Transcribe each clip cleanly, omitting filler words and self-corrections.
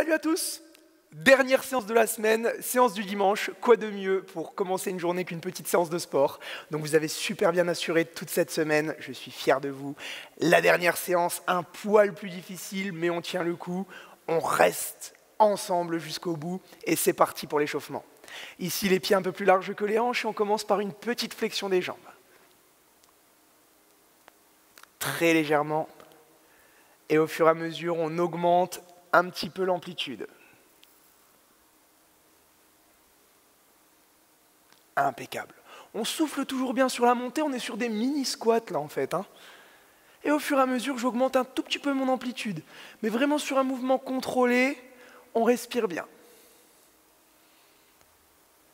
Salut à tous! Dernière séance de la semaine, séance du dimanche. Quoi de mieux pour commencer une journée qu'une petite séance de sport? Donc vous avez super bien assuré toute cette semaine, je suis fier de vous. La dernière séance, un poil plus difficile, mais on tient le coup. On reste ensemble jusqu'au bout et c'est parti pour l'échauffement. Ici, les pieds un peu plus larges que les hanches et on commence par une petite flexion des jambes. Très légèrement. Et au fur et à mesure, on augmente un petit peu l'amplitude. Impeccable. On souffle toujours bien sur la montée, on est sur des mini-squats là en fait. Et au fur et à mesure, j'augmente un tout petit peu mon amplitude. Mais vraiment sur un mouvement contrôlé, on respire bien.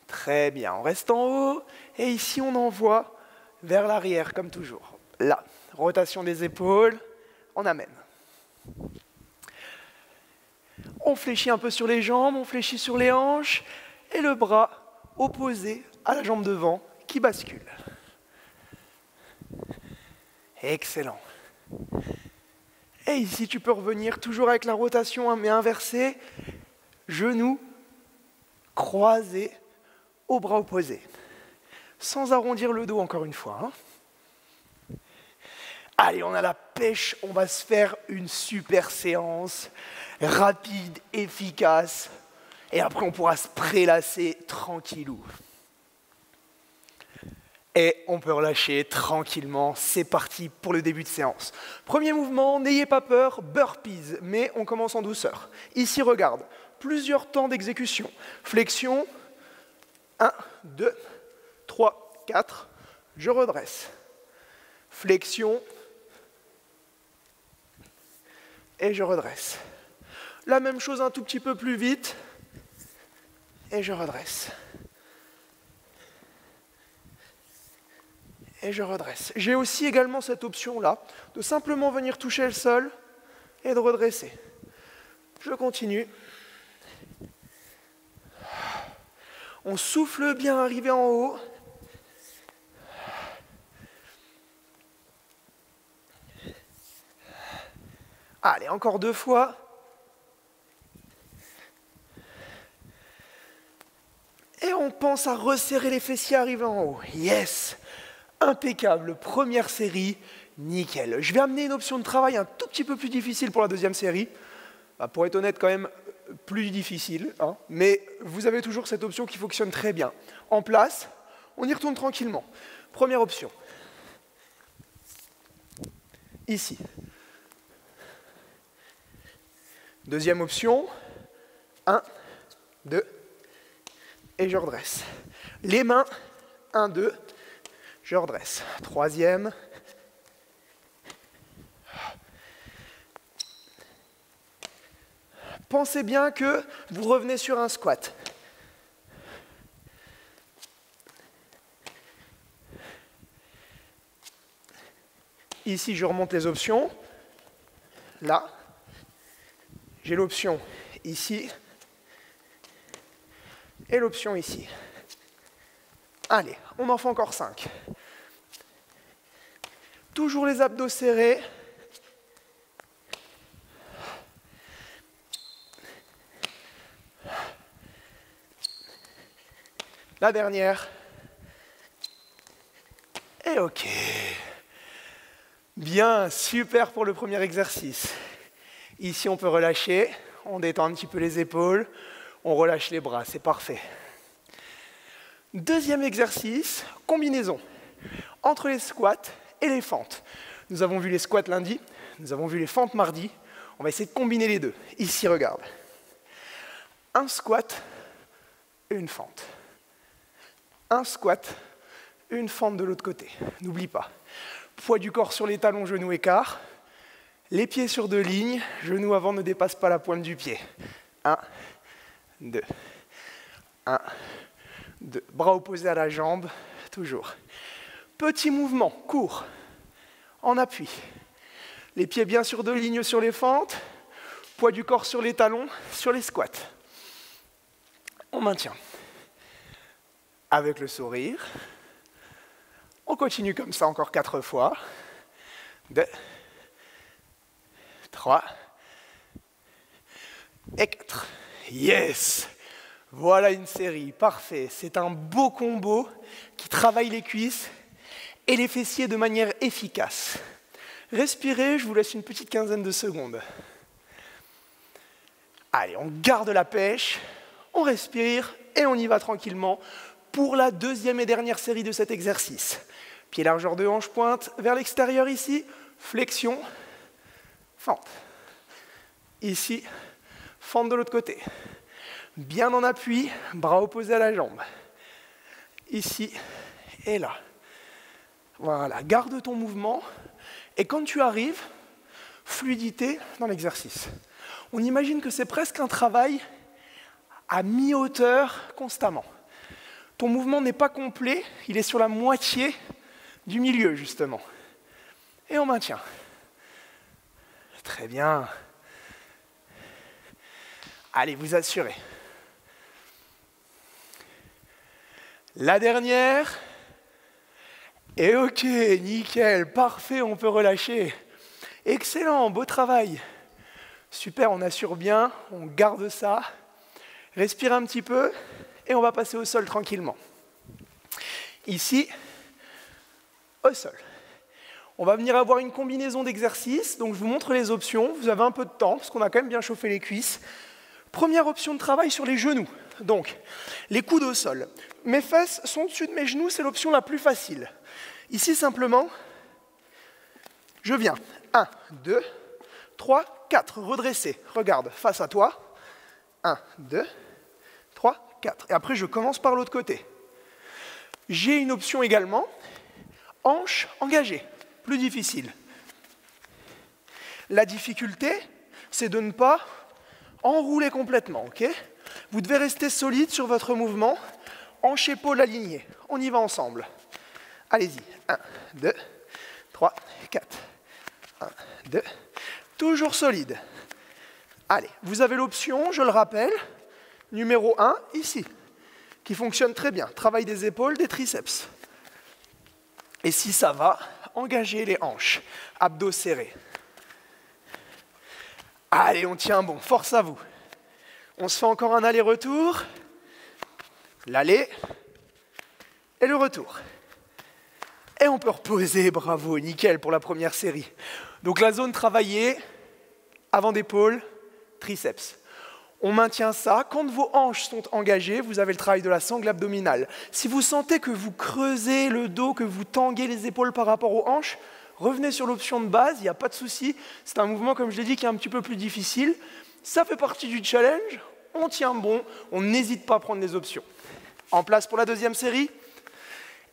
Très bien, on reste en haut. Et ici, on envoie vers l'arrière comme toujours. Là, rotation des épaules, on amène. On fléchit un peu sur les jambes, on fléchit sur les hanches. Et le bras opposé à la jambe devant qui bascule. Excellent. Et ici, tu peux revenir toujours avec la rotation, mais inversée. Genoux croisés au bras opposé. Sans arrondir le dos encore une fois. Allez, on a la pêche, on va se faire une super séance. Rapide, efficace. Et après, on pourra se prélasser tranquillou. Et on peut relâcher tranquillement. C'est parti pour le début de séance. Premier mouvement, n'ayez pas peur, burpees, mais on commence en douceur. Ici, regarde, plusieurs temps d'exécution. Flexion, 1, 2, 3, 4, je redresse. Flexion, et je redresse. La même chose un tout petit peu plus vite, et je redresse. Et je redresse. J'ai aussi également cette option-là, de simplement venir toucher le sol et de redresser. Je continue. On souffle bien, arrivé en haut. Allez, encore 2 fois. Et on pense à resserrer les fessiers arrivés en haut. Yes! Impeccable, première série, nickel. Je vais amener une option de travail un tout petit peu plus difficile pour la deuxième série. Pour être honnête, quand même plus difficile. Mais vous avez toujours cette option qui fonctionne très bien. En place, on y retourne tranquillement. Première option. Ici. Deuxième option. 1, 2, et je redresse. Les mains, 1, 2, je redresse. Troisième. Pensez bien que vous revenez sur un squat. Ici, je remonte les options. Là, j'ai l'option ici et l'option ici. Allez, on en fait encore 5. Toujours les abdos serrés. La dernière. Et ok. Bien, super pour le premier exercice. Ici, on peut relâcher. On détend un petit peu les épaules. On relâche les bras, c'est parfait. Deuxième exercice, combinaison. Entre les squats et les fentes. Nous avons vu les squats lundi, nous avons vu les fentes mardi. On va essayer de combiner les deux. Ici, regarde. Un squat, une fente. Un squat, une fente de l'autre côté. N'oublie pas. Poids du corps sur les talons, genoux écart. Les pieds sur 2 lignes. Genoux avant ne dépasse pas la pointe du pied. 1, 2. 1, 2. Bras opposés à la jambe, toujours. Petit mouvement, court, en appui. Les pieds bien sur 2 lignes sur les fentes. Poids du corps sur les talons, sur les squats. On maintient. Avec le sourire. On continue comme ça encore 4 fois. 2, 3, Et 4. Yes! Voilà une série, parfait. C'est un beau combo qui travaille les cuisses et les fessiers de manière efficace. Respirez, je vous laisse une petite quinzaine de secondes. Allez, on garde la pêche, on respire et on y va tranquillement pour la deuxième et dernière série de cet exercice. Pied largeur de hanche, pointe vers l'extérieur ici, flexion, fente. Ici, fente de l'autre côté. Bien en appui, bras opposés à la jambe. Ici et là. Voilà, garde ton mouvement et quand tu arrives, fluidité dans l'exercice. On imagine que c'est presque un travail à mi-hauteur constamment. Ton mouvement n'est pas complet, il est sur la moitié du milieu justement. Et on maintient. Très bien. Allez, vous assurez. La dernière. Et ok, nickel, parfait, on peut relâcher. Excellent, beau travail. Super, on assure bien, on garde ça. Respire un petit peu et on va passer au sol tranquillement. Ici, au sol. On va venir avoir une combinaison d'exercices, donc je vous montre les options. Vous avez un peu de temps, parce qu'on a quand même bien chauffé les cuisses. Première option de travail sur les genoux. Donc, les coudes au sol. Mes fesses sont au-dessus de mes genoux, c'est l'option la plus facile. Ici, simplement, je viens. 1, 2, 3, 4. Redresser. Regarde, face à toi. 1, 2, 3, 4. Et après, je commence par l'autre côté. J'ai une option également. Hanche engagée. Plus difficile. La difficulté, c'est de ne pas enrouler complètement. Okay ? Vous devez rester solide sur votre mouvement. Hanche épaule alignée. On y va ensemble. Allez-y. 1, 2, 3, 4. 1, 2. Toujours solide. Allez, vous avez l'option, je le rappelle, numéro 1, ici, qui fonctionne très bien. Travail des épaules, des triceps. Et si ça va, engagez les hanches. Abdos serrés. Allez, on tient bon. Force à vous. On se fait encore un aller-retour. L'aller et le retour. Et on peut reposer, bravo, nickel pour la première série. Donc la zone travaillée, avant d'épaule, triceps. On maintient ça. Quand vos hanches sont engagées, vous avez le travail de la sangle abdominale. Si vous sentez que vous creusez le dos, que vous tanguez les épaules par rapport aux hanches, revenez sur l'option de base, il n'y a pas de souci. C'est un mouvement, comme je l'ai dit, qui est un petit peu plus difficile. Ça fait partie du challenge. On tient bon, on n'hésite pas à prendre les options. En place pour la deuxième série.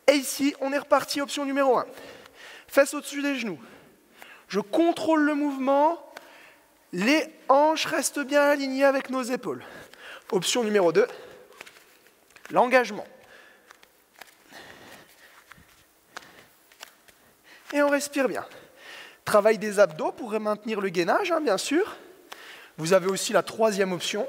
Et ici, on est reparti, option numéro 1. Fesses au-dessus des genoux. Je contrôle le mouvement. Les hanches restent bien alignées avec nos épaules. Option numéro 2. L'engagement. Et on respire bien. Travail des abdos pour maintenir le gainage, hein, bien sûr. Vous avez aussi la troisième option.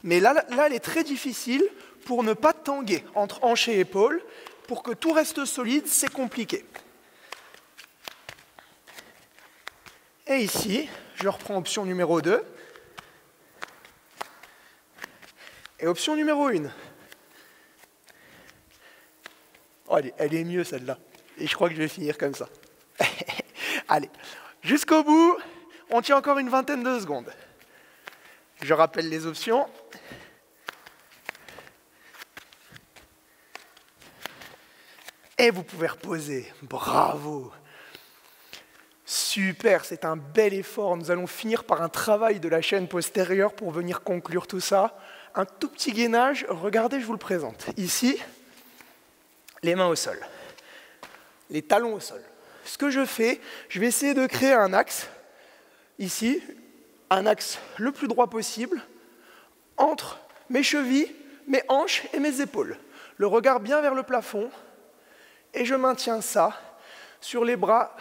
Mais là, elle est très difficile pour ne pas tanguer entre hanches et épaules. Pour que tout reste solide, c'est compliqué. Et ici, je reprends option numéro 2. Et option numéro 1. Oh, elle est mieux celle-là. Et je crois que je vais finir comme ça. Allez, jusqu'au bout, on tient encore une vingtaine de secondes. Je rappelle les options. Et vous pouvez reposer. Bravo. Super, c'est un bel effort. Nous allons finir par un travail de la chaîne postérieure pour venir conclure tout ça. Un tout petit gainage. Regardez, je vous le présente. Ici, les mains au sol. Les talons au sol. Ce que je fais, je vais essayer de créer un axe. Ici, un axe le plus droit possible entre mes chevilles, mes hanches et mes épaules. Le regard bien vers le plafond. Et je maintiens ça sur les bras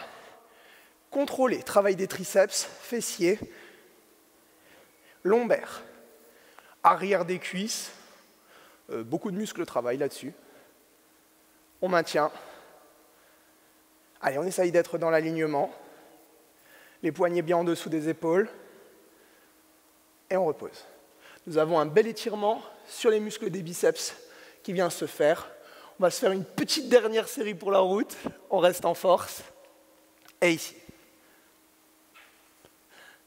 contrôlés. Travail des triceps, fessiers, lombaires, arrière des cuisses. Beaucoup de muscles travaillent là-dessus. On maintient. Allez, on essaye d'être dans l'alignement. Les poignets bien en dessous des épaules. et on repose. Nous avons un bel étirement sur les muscles des biceps qui vient se faire. On va se faire une petite dernière série pour la route. On reste en force. Et ici.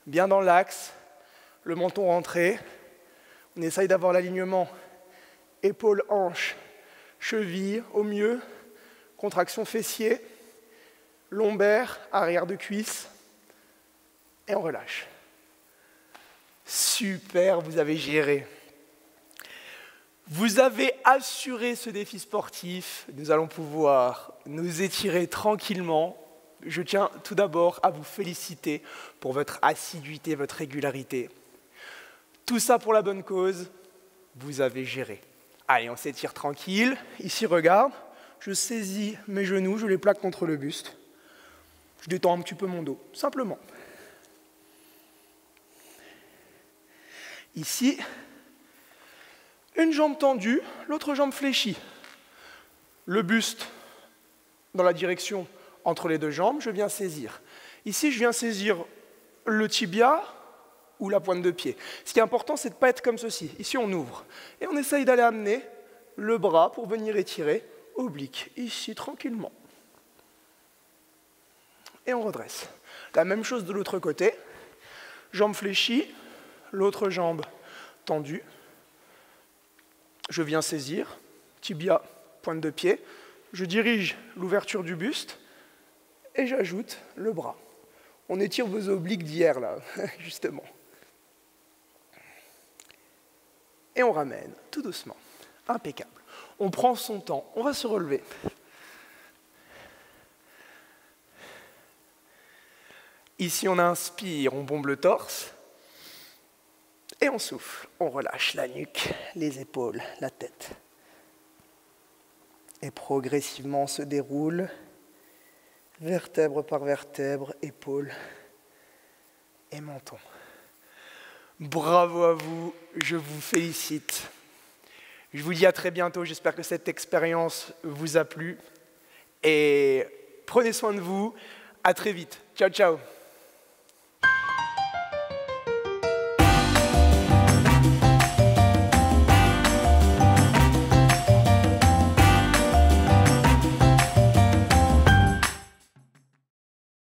Bien dans l'axe, le menton rentré. On essaye d'avoir l'alignement épaules, hanches, chevilles au mieux. Contraction fessier, lombaire, arrière de cuisse. Et on relâche. Super, vous avez géré. Vous avez assuré ce défi sportif. Nous allons pouvoir nous étirer tranquillement. Je tiens tout d'abord à vous féliciter pour votre assiduité, votre régularité. Tout ça pour la bonne cause. Vous avez géré. Allez, on s'étire tranquille. Ici, regarde. Je saisis mes genoux, je les plaque contre le buste. Je détends un petit peu mon dos, simplement. Ici, une jambe tendue, l'autre jambe fléchie. Le buste dans la direction entre les deux jambes, je viens saisir. Ici, je viens saisir le tibia ou la pointe de pied. Ce qui est important, c'est de ne pas être comme ceci. Ici, on ouvre. Et on essaye d'aller amener le bras pour venir étirer oblique. Ici, tranquillement. Et on redresse. La même chose de l'autre côté. Jambe fléchie, l'autre jambe tendue. Je viens saisir, tibia, pointe de pied. Je dirige l'ouverture du buste et j'ajoute le bras. On étire vos obliques d'hier, là, justement. Et on ramène, tout doucement. Impeccable. On prend son temps, on va se relever. Ici, on inspire, on bombe le torse. Et on souffle, on relâche la nuque, les épaules, la tête. Et progressivement, on se déroule, vertèbre par vertèbre, épaules et menton. Bravo à vous, je vous félicite. Je vous dis à très bientôt, j'espère que cette expérience vous a plu. Et prenez soin de vous, à très vite. Ciao, ciao.